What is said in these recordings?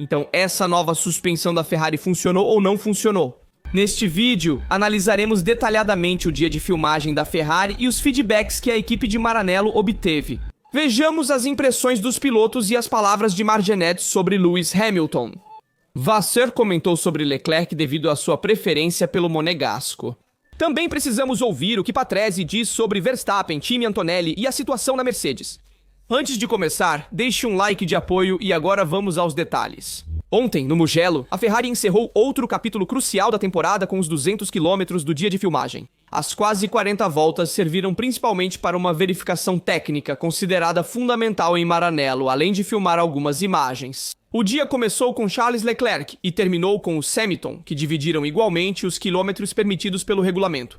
Então, essa nova suspensão da Ferrari funcionou ou não funcionou? Neste vídeo, analisaremos detalhadamente o dia de filmagem da Ferrari e os feedbacks que a equipe de Maranello obteve. Vejamos as impressões dos pilotos e as palavras de Margenet sobre Lewis Hamilton. Vasseur comentou sobre Leclerc devido à sua preferência pelo monegasco. Também precisamos ouvir o que Patrese diz sobre Verstappen, time Antonelli e a situação na Mercedes. Antes de começar, deixe um like de apoio e agora vamos aos detalhes. Ontem, no Mugello, a Ferrari encerrou outro capítulo crucial da temporada com os 200 km do dia de filmagem. As quase 40 voltas serviram principalmente para uma verificação técnica considerada fundamental em Maranello, além de filmar algumas imagens. O dia começou com Charles Leclerc e terminou com o Hamilton, que dividiram igualmente os quilômetros permitidos pelo regulamento.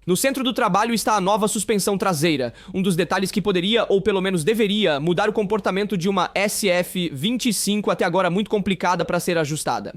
No centro do trabalho está a nova suspensão traseira, um dos detalhes que poderia, ou pelo menos deveria, mudar o comportamento de uma SF25 até agora muito complicada para ser ajustada.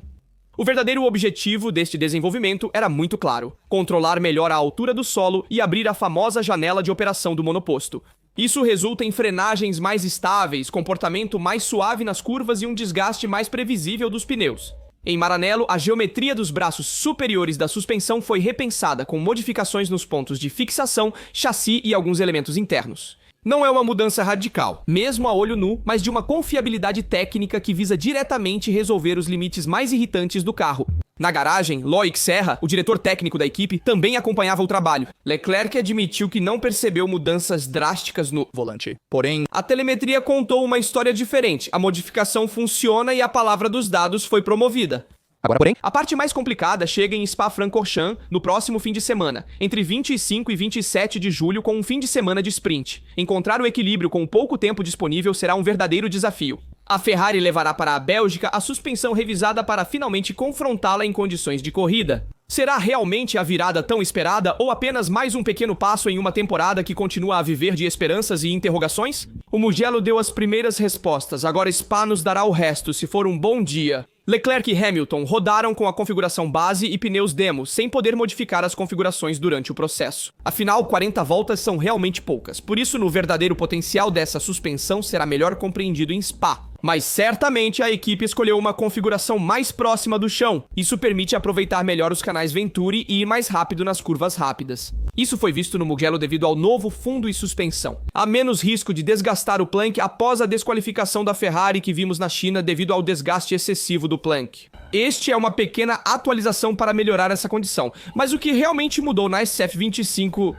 O verdadeiro objetivo deste desenvolvimento era muito claro: controlar melhor a altura do solo e abrir a famosa janela de operação do monoposto. Isso resulta em frenagens mais estáveis, comportamento mais suave nas curvas e um desgaste mais previsível dos pneus. Em Maranello, a geometria dos braços superiores da suspensão foi repensada com modificações nos pontos de fixação, chassi e alguns elementos internos. Não é uma mudança radical, mesmo a olho nu, mas de uma confiabilidade técnica que visa diretamente resolver os limites mais irritantes do carro. Na garagem, Loic Serra, o diretor técnico da equipe, também acompanhava o trabalho. Leclerc admitiu que não percebeu mudanças drásticas no volante. Porém, a telemetria contou uma história diferente. A modificação funciona e a palavra dos dados foi promovida. Agora, porém, a parte mais complicada chega em Spa-Francorchamps no próximo fim de semana, entre 25 e 27 de julho, com um fim de semana de sprint. Encontrar o equilíbrio com o pouco tempo disponível será um verdadeiro desafio. A Ferrari levará para a Bélgica a suspensão revisada para finalmente confrontá-la em condições de corrida. Será realmente a virada tão esperada ou apenas mais um pequeno passo em uma temporada que continua a viver de esperanças e interrogações? O Mugello deu as primeiras respostas, agora Spa nos dará o resto se for um bom dia. Leclerc e Hamilton rodaram com a configuração base e pneus demo, sem poder modificar as configurações durante o processo. Afinal, 40 voltas são realmente poucas, por isso o verdadeiro potencial dessa suspensão será melhor compreendido em Spa. Mas certamente a equipe escolheu uma configuração mais próxima do chão. Isso permite aproveitar melhor os canais Venturi e ir mais rápido nas curvas rápidas. Isso foi visto no Mugello devido ao novo fundo e suspensão. Há menos risco de desgastar o plank após a desqualificação da Ferrari que vimos na China devido ao desgaste excessivo do plank. Este é uma pequena atualização para melhorar essa condição, mas o que realmente mudou na SF25...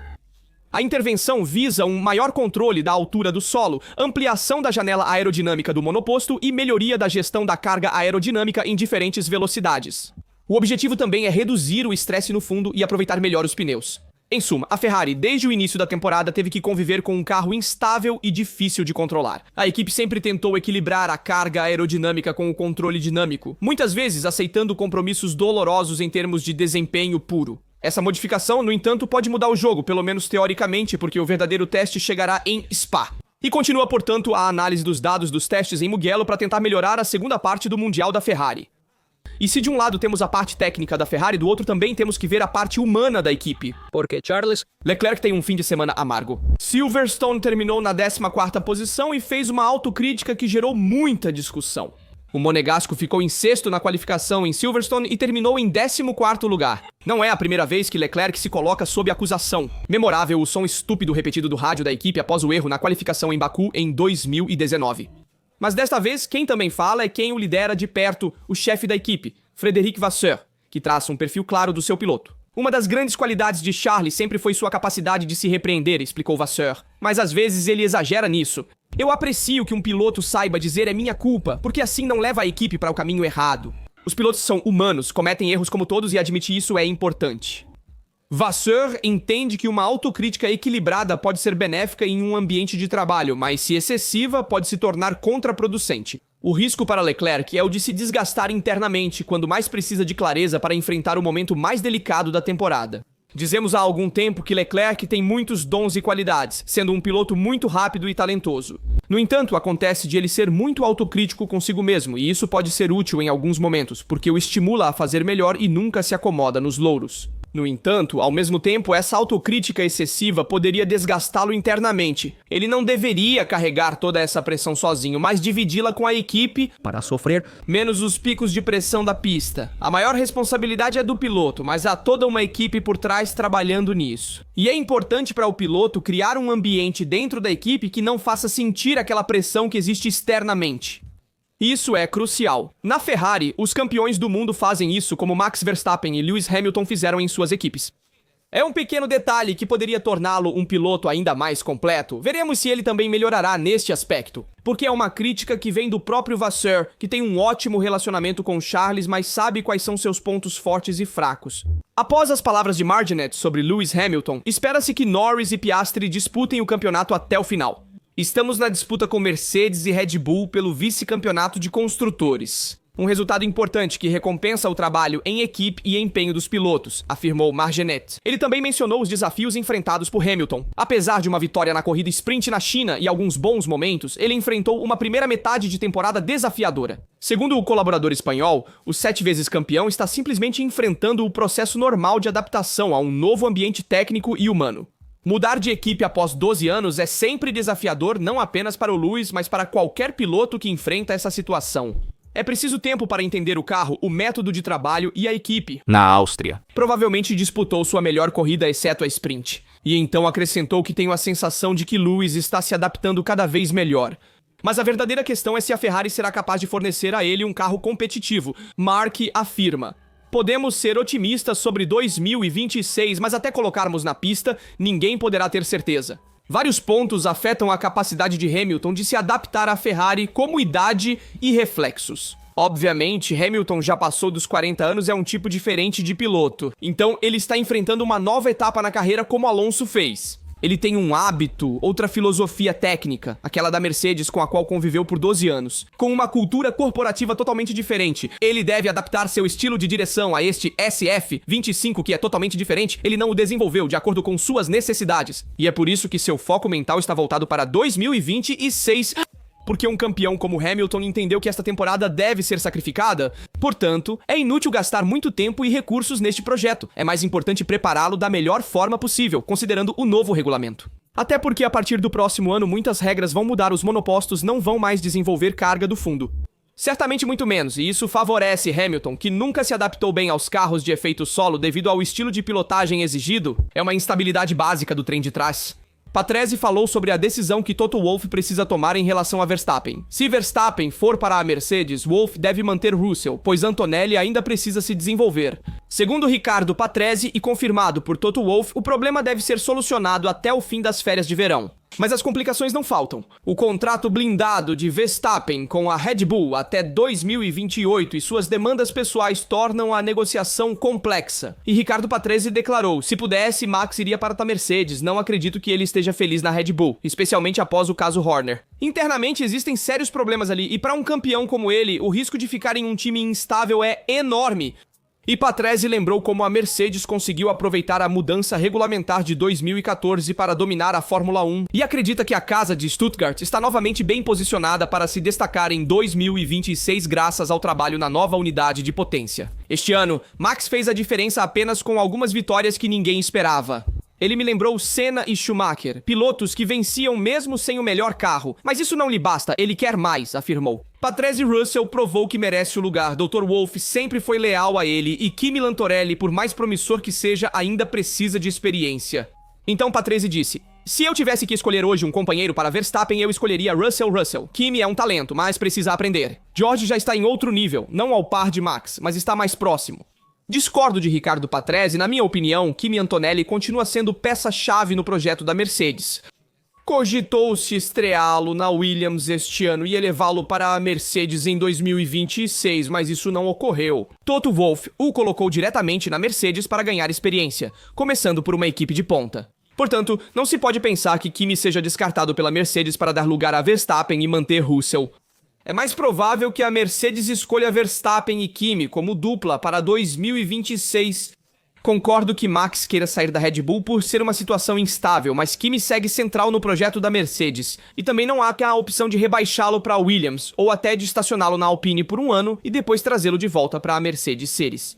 A intervenção visa um maior controle da altura do solo, ampliação da janela aerodinâmica do monoposto e melhoria da gestão da carga aerodinâmica em diferentes velocidades. O objetivo também é reduzir o estresse no fundo e aproveitar melhor os pneus. Em suma, a Ferrari, desde o início da temporada, teve que conviver com um carro instável e difícil de controlar. A equipe sempre tentou equilibrar a carga aerodinâmica com o controle dinâmico, muitas vezes aceitando compromissos dolorosos em termos de desempenho puro. Essa modificação, no entanto, pode mudar o jogo, pelo menos teoricamente, porque o verdadeiro teste chegará em Spa. E continua, portanto, a análise dos dados dos testes em Mugello para tentar melhorar a segunda parte do Mundial da Ferrari. E se de um lado temos a parte técnica da Ferrari, do outro também temos que ver a parte humana da equipe. Porque Charles Leclerc tem um fim de semana amargo. Silverstone terminou na 14ª posição e fez uma autocrítica que gerou muita discussão. O monegasco ficou em sexto na qualificação em Silverstone e terminou em 14º lugar. Não é a primeira vez que Leclerc se coloca sob acusação. Memorável o som estúpido repetido do rádio da equipe após o erro na qualificação em Baku em 2019. Mas desta vez, quem também fala é quem o lidera de perto, o chefe da equipe, Frédéric Vasseur, que traça um perfil claro do seu piloto. Uma das grandes qualidades de Charles sempre foi sua capacidade de se repreender, explicou Vasseur. Mas às vezes ele exagera nisso. Eu aprecio que um piloto saiba dizer é minha culpa, porque assim não leva a equipe para o caminho errado. Os pilotos são humanos, cometem erros como todos e admitir isso é importante. Vasseur entende que uma autocrítica equilibrada pode ser benéfica em um ambiente de trabalho, mas se excessiva pode se tornar contraproducente. O risco para Leclerc é o de se desgastar internamente quando mais precisa de clareza para enfrentar o momento mais delicado da temporada. Dizemos há algum tempo que Leclerc tem muitos dons e qualidades, sendo um piloto muito rápido e talentoso. No entanto, acontece de ele ser muito autocrítico consigo mesmo, e isso pode ser útil em alguns momentos, porque o estimula a fazer melhor e nunca se acomoda nos louros. No entanto, ao mesmo tempo, essa autocrítica excessiva poderia desgastá-lo internamente. Ele não deveria carregar toda essa pressão sozinho, mas dividi-la com a equipe para sofrer menos os picos de pressão da pista. A maior responsabilidade é do piloto, mas há toda uma equipe por trás trabalhando nisso. E é importante para o piloto criar um ambiente dentro da equipe que não faça sentir aquela pressão que existe externamente. Isso é crucial. Na Ferrari, os campeões do mundo fazem isso como Max Verstappen e Lewis Hamilton fizeram em suas equipes. É um pequeno detalhe que poderia torná-lo um piloto ainda mais completo. Veremos se ele também melhorará neste aspecto. Porque é uma crítica que vem do próprio Vasseur, que tem um ótimo relacionamento com Charles, mas sabe quais são seus pontos fortes e fracos. Após as palavras de Martinet sobre Lewis Hamilton, espera-se que Norris e Piastri disputem o campeonato até o final. Estamos na disputa com Mercedes e Red Bull pelo vice-campeonato de construtores. Um resultado importante que recompensa o trabalho em equipe e empenho dos pilotos, afirmou Martinet. Ele também mencionou os desafios enfrentados por Hamilton. Apesar de uma vitória na corrida sprint na China e alguns bons momentos, ele enfrentou uma primeira metade de temporada desafiadora. Segundo o colaborador espanhol, o 7 vezes campeão está simplesmente enfrentando o processo normal de adaptação a um novo ambiente técnico e humano. Mudar de equipe após 12 anos é sempre desafiador, não apenas para o Lewis, mas para qualquer piloto que enfrenta essa situação. É preciso tempo para entender o carro, o método de trabalho e a equipe. na Áustria. Provavelmente disputou sua melhor corrida, exceto a sprint. E então acrescentou que tenho a sensação de que Lewis está se adaptando cada vez melhor. Mas a verdadeira questão é se a Ferrari será capaz de fornecer a ele um carro competitivo. Mark afirma. Podemos ser otimistas sobre 2026, mas até colocarmos na pista, ninguém poderá ter certeza. Vários pontos afetam a capacidade de Hamilton de se adaptar à Ferrari, como idade e reflexos. Obviamente, Hamilton já passou dos 40 anos e é um tipo diferente de piloto. Então, ele está enfrentando uma nova etapa na carreira como Alonso fez. Ele tem um hábito, outra filosofia técnica, aquela da Mercedes com a qual conviveu por 12 anos, com uma cultura corporativa totalmente diferente. Ele deve adaptar seu estilo de direção a este SF25 que é totalmente diferente. Ele não o desenvolveu de acordo com suas necessidades. E é por isso que seu foco mental está voltado para 2026... Porque um campeão como Hamilton entendeu que esta temporada deve ser sacrificada. Portanto, é inútil gastar muito tempo e recursos neste projeto. É mais importante prepará-lo da melhor forma possível, considerando o novo regulamento. Até porque a partir do próximo ano muitas regras vão mudar, os monopostos não vão mais desenvolver carga do fundo. Certamente muito menos, e isso favorece Hamilton, que nunca se adaptou bem aos carros de efeito solo devido ao estilo de pilotagem exigido. É uma instabilidade básica do trem de trás. Patrese falou sobre a decisão que Toto Wolff precisa tomar em relação a Verstappen. Se Verstappen for para a Mercedes, Wolff deve manter Russell, pois Antonelli ainda precisa se desenvolver. Segundo Ricardo Patrese e confirmado por Toto Wolff, o problema deve ser solucionado até o fim das férias de verão. Mas as complicações não faltam. O contrato blindado de Verstappen com a Red Bull até 2028 e suas demandas pessoais tornam a negociação complexa. E Ricardo Patrese declarou, se pudesse, Max iria para a Mercedes, não acredito que ele esteja feliz na Red Bull, especialmente após o caso Horner. Internamente existem sérios problemas ali, e para um campeão como ele, o risco de ficar em um time instável é enorme. E Patrese lembrou como a Mercedes conseguiu aproveitar a mudança regulamentar de 2014 para dominar a Fórmula 1 e acredita que a casa de Stuttgart está novamente bem posicionada para se destacar em 2026 graças ao trabalho na nova unidade de potência. Este ano, Max fez a diferença apenas com algumas vitórias que ninguém esperava. Ele me lembrou Senna e Schumacher, pilotos que venciam mesmo sem o melhor carro. Mas isso não lhe basta, ele quer mais, afirmou. Patrese Russell provou que merece o lugar. Dr. Wolff sempre foi leal a ele e Kimi Lantorelli, por mais promissor que seja, ainda precisa de experiência. Então Patrese disse, se eu tivesse que escolher hoje um companheiro para Verstappen, eu escolheria Russell. Kimi é um talento, mas precisa aprender. George já está em outro nível, não ao par de Max, mas está mais próximo. Discordo de Ricardo Patrese, na minha opinião, Kimi Antonelli continua sendo peça-chave no projeto da Mercedes. Cogitou-se estreá-lo na Williams este ano e elevá-lo para a Mercedes em 2026, mas isso não ocorreu. Toto Wolff o colocou diretamente na Mercedes para ganhar experiência, começando por uma equipe de ponta. Portanto, não se pode pensar que Kimi seja descartado pela Mercedes para dar lugar a Verstappen e manter Russell. É mais provável que a Mercedes escolha Verstappen e Kimi como dupla para 2026. Concordo que Max queira sair da Red Bull por ser uma situação instável, mas Kimi segue central no projeto da Mercedes. E também não há a opção de rebaixá-lo para a Williams, ou até de estacioná-lo na Alpine por um ano e depois trazê-lo de volta para a Mercedes Series.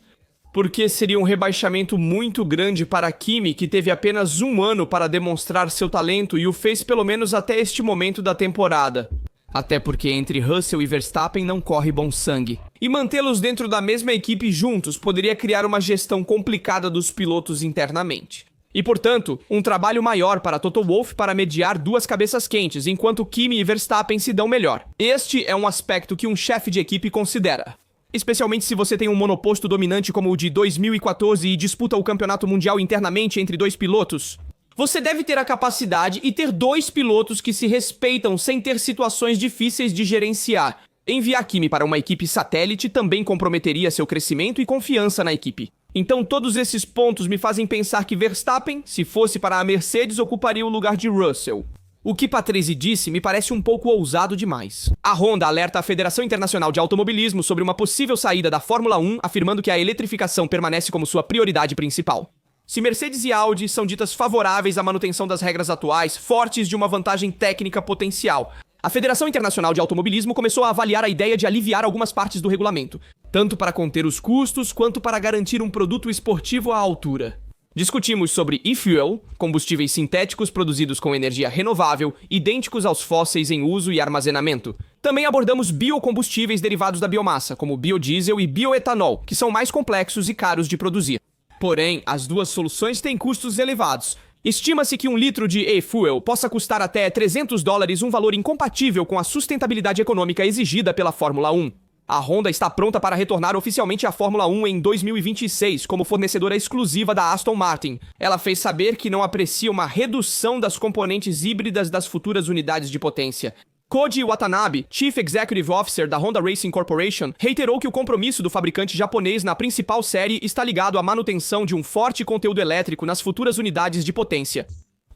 porque seria um rebaixamento muito grande para Kimi, que teve apenas um ano para demonstrar seu talento e o fez pelo menos até este momento da temporada. Até porque entre Russell e Verstappen não corre bom sangue. E mantê-los dentro da mesma equipe juntos poderia criar uma gestão complicada dos pilotos internamente. E, portanto, um trabalho maior para Toto Wolff para mediar duas cabeças quentes, enquanto Kimi e Verstappen se dão melhor. Este é um aspecto que um chefe de equipe considera. Especialmente se você tem um monoposto dominante como o de 2014 e disputa o campeonato mundial internamente entre dois pilotos. Você deve ter a capacidade e ter dois pilotos que se respeitam sem ter situações difíceis de gerenciar. Enviar Kimi para uma equipe satélite também comprometeria seu crescimento e confiança na equipe. Então todos esses pontos me fazem pensar que Verstappen, se fosse para a Mercedes, ocuparia o lugar de Russell. O que Patrese disse me parece um pouco ousado demais. A Honda alerta a Federação Internacional de Automobilismo sobre uma possível saída da Fórmula 1, afirmando que a eletrificação permanece como sua prioridade principal. Se Mercedes e Audi são ditas favoráveis à manutenção das regras atuais, fortes de uma vantagem técnica potencial, a Federação Internacional de Automobilismo começou a avaliar a ideia de aliviar algumas partes do regulamento, tanto para conter os custos quanto para garantir um produto esportivo à altura. Discutimos sobre e-fuel, combustíveis sintéticos produzidos com energia renovável, idênticos aos fósseis em uso e armazenamento. Também abordamos biocombustíveis derivados da biomassa, como biodiesel e bioetanol, que são mais complexos e caros de produzir. Porém, as duas soluções têm custos elevados. Estima-se que um litro de e-fuel possa custar até $300, um valor incompatível com a sustentabilidade econômica exigida pela Fórmula 1. A Honda está pronta para retornar oficialmente à Fórmula 1 em 2026 como fornecedora exclusiva da Aston Martin. Ela fez saber que não aprecia uma redução das componentes híbridas das futuras unidades de potência. Koji Watanabe, Chief Executive Officer da Honda Racing Corporation, reiterou que o compromisso do fabricante japonês na principal série está ligado à manutenção de um forte conteúdo elétrico nas futuras unidades de potência.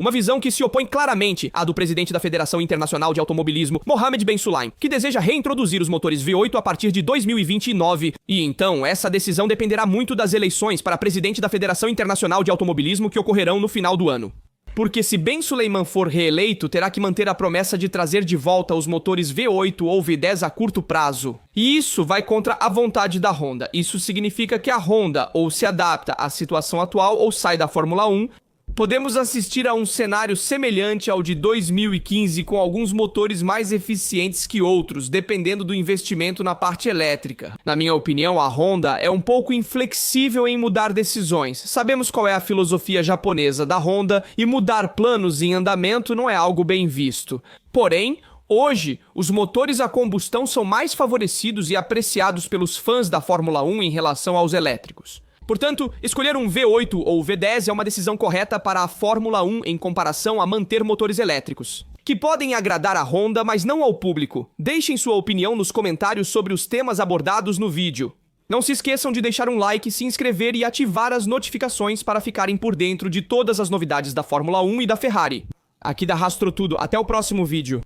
Uma visão que se opõe claramente à do presidente da Federação Internacional de Automobilismo, Mohammed Ben Sulayem, que deseja reintroduzir os motores V8 a partir de 2029. E então, essa decisão dependerá muito das eleições para presidente da Federação Internacional de Automobilismo que ocorrerão no final do ano. Porque se Ben Sulayem for reeleito, terá que manter a promessa de trazer de volta os motores V8 ou V10 a curto prazo. E isso vai contra a vontade da Honda. Isso significa que a Honda ou se adapta à situação atual ou sai da Fórmula 1. Podemos assistir a um cenário semelhante ao de 2015 com alguns motores mais eficientes que outros, dependendo do investimento na parte elétrica. Na minha opinião, a Honda é um pouco inflexível em mudar decisões. Sabemos qual é a filosofia japonesa da Honda e mudar planos em andamento não é algo bem visto. Porém, hoje, os motores a combustão são mais favorecidos e apreciados pelos fãs da Fórmula 1 em relação aos elétricos. Portanto, escolher um V8 ou V10 é uma decisão correta para a Fórmula 1 em comparação a manter motores elétricos, que podem agradar a Honda, mas não ao público. Deixem sua opinião nos comentários sobre os temas abordados no vídeo. Não se esqueçam de deixar um like, se inscrever e ativar as notificações para ficarem por dentro de todas as novidades da Fórmula 1 e da Ferrari. Aqui da Rastro Tudo, até o próximo vídeo.